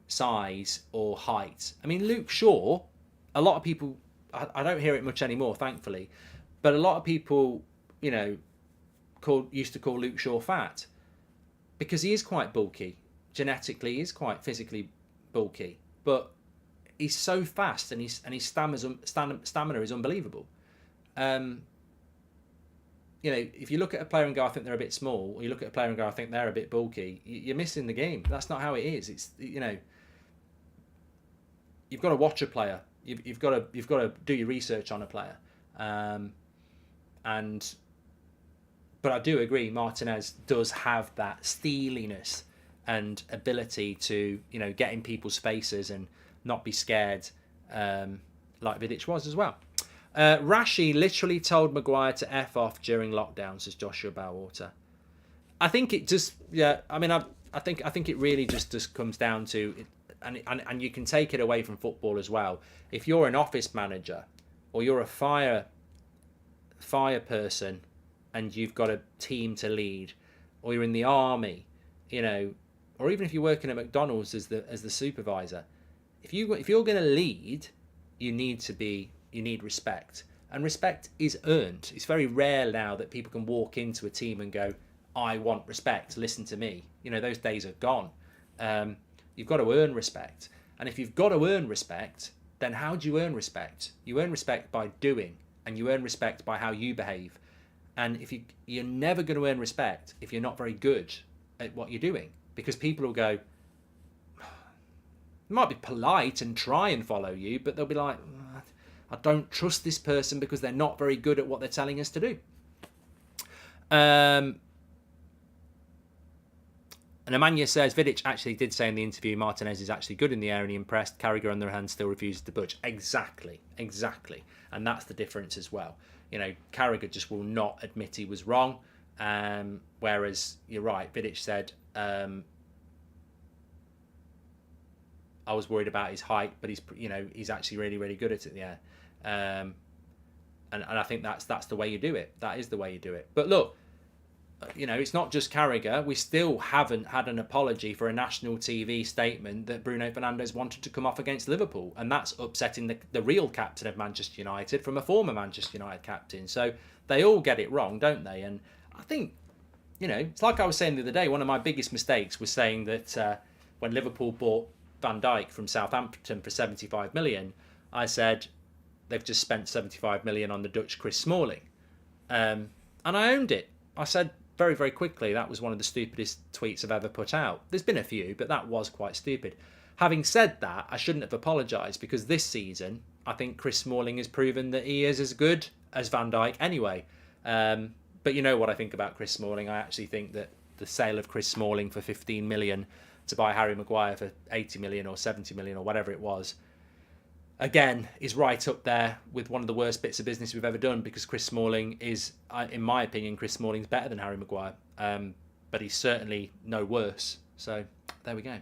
size or height. I mean, Luke Shaw, a lot of people, I don't hear it much anymore, thankfully, but a lot of people, used to call Luke Shaw fat, because he is quite bulky. Genetically, he is quite physically bulky, but he's so fast, and his stamina is unbelievable. If you look at a player and go, I think they're a bit small, or you look at a player and go, I think they're a bit bulky, you're missing the game. That's not how it is. It's, you've got to watch a player. You've got to do your research on a player. But I do agree, Martinez does have that steeliness and ability to, get in people's faces and not be scared, like Vidic was as well. Rashi literally told Maguire to F off during lockdown, says Joshua Bowater. I think it just, I think it really just comes down to, and you can take it away from football as well. If you're an office manager, or you're a fire person, and you've got a team to lead, or you're in the army, or even if you're working at McDonald's as the supervisor, if you're going to lead, you need respect, and respect is earned. It's very rare now that people can walk into a team and go, I want respect, listen to me. Those days are gone. You've got to earn respect, and if you've got to earn respect, then how do you earn respect? You earn respect by doing, and you earn respect by how you behave. And if you're never going to earn respect if you're not very good at what you're doing, because people will go, they might be polite and try and follow you, but they'll be like, I don't trust this person because they're not very good at what they're telling us to do. And Amanya says, Vidic actually did say in the interview, Martinez is actually good in the air and he impressed. Carragher, on the other hand, still refuses to budge. Exactly. And that's the difference as well. You know, Carragher just will not admit he was wrong. Whereas, you're right, Vidic said, I was worried about his height, but he's actually really, really good at it in the air. And I think that's the way you do it. That is the way you do it. But look, you know, it's not just Carragher. We still haven't had an apology for a national TV statement that Bruno Fernandes wanted to come off against Liverpool. And that's upsetting the real captain of Manchester United from a former Manchester United captain. So they all get it wrong, don't they? And I think, you know, it's like I was saying the other day, one of my biggest mistakes was saying that when Liverpool bought Van Dijk from Southampton for 75 million, I said they've just spent 75 million on the Dutch Chris Smalling. And I owned it. I said very, very quickly, that was one of the stupidest tweets I've ever put out. There's been a few, but that was quite stupid. Having said that, I shouldn't have apologised because this season, I think Chris Smalling has proven that he is as good as Van Dijk anyway. But you know what I think about Chris Smalling. I actually think that the sale of Chris Smalling for 15 million to buy Harry Maguire for 80 million or 70 million or whatever it was, again, is right up there with one of the worst bits of business we've ever done because Chris Smalling is, in my opinion, Chris Smalling's better than Harry Maguire. But he's certainly no worse. So there we go.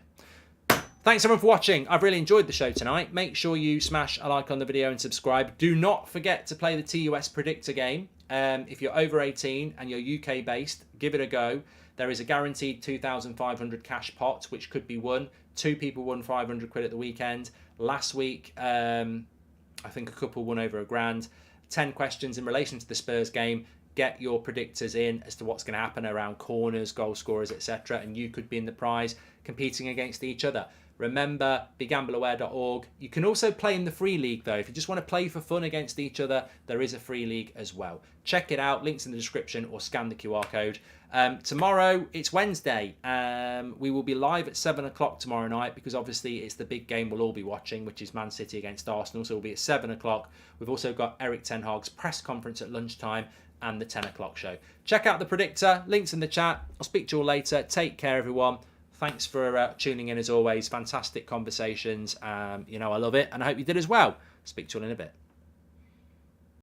Thanks everyone for watching. I've really enjoyed the show tonight. Make sure you smash a like on the video and subscribe. Do not forget to play the TUS Predictor game. If you're over 18 and you're UK based, give it a go. There is a guaranteed 2,500 cash pot, which could be won. 2 people won 500 quid at the weekend. Last week, I think a couple won over £1,000. 10 questions in relation to the Spurs game. Get your predictors in as to what's going to happen around corners, goal scorers, etc. And you could be in the prize competing against each other. Remember, begambleaware.org. You can also play in the free league, though. If you just want to play for fun against each other, there is a free league as well. Check it out. Links in the description or scan the QR code. Tomorrow, it's Wednesday. We will be live at 7 o'clock tomorrow night because obviously it's the big game we'll all be watching, which is Man City against Arsenal. So we'll be at 7 o'clock. We've also got Eric Ten Hag's press conference at lunchtime and the 10 o'clock show. Check out the predictor. Links in the chat. I'll speak to you all later. Take care, everyone. Thanks for tuning in as always. Fantastic conversations. I love it and I hope you did as well. Speak to you all in a bit.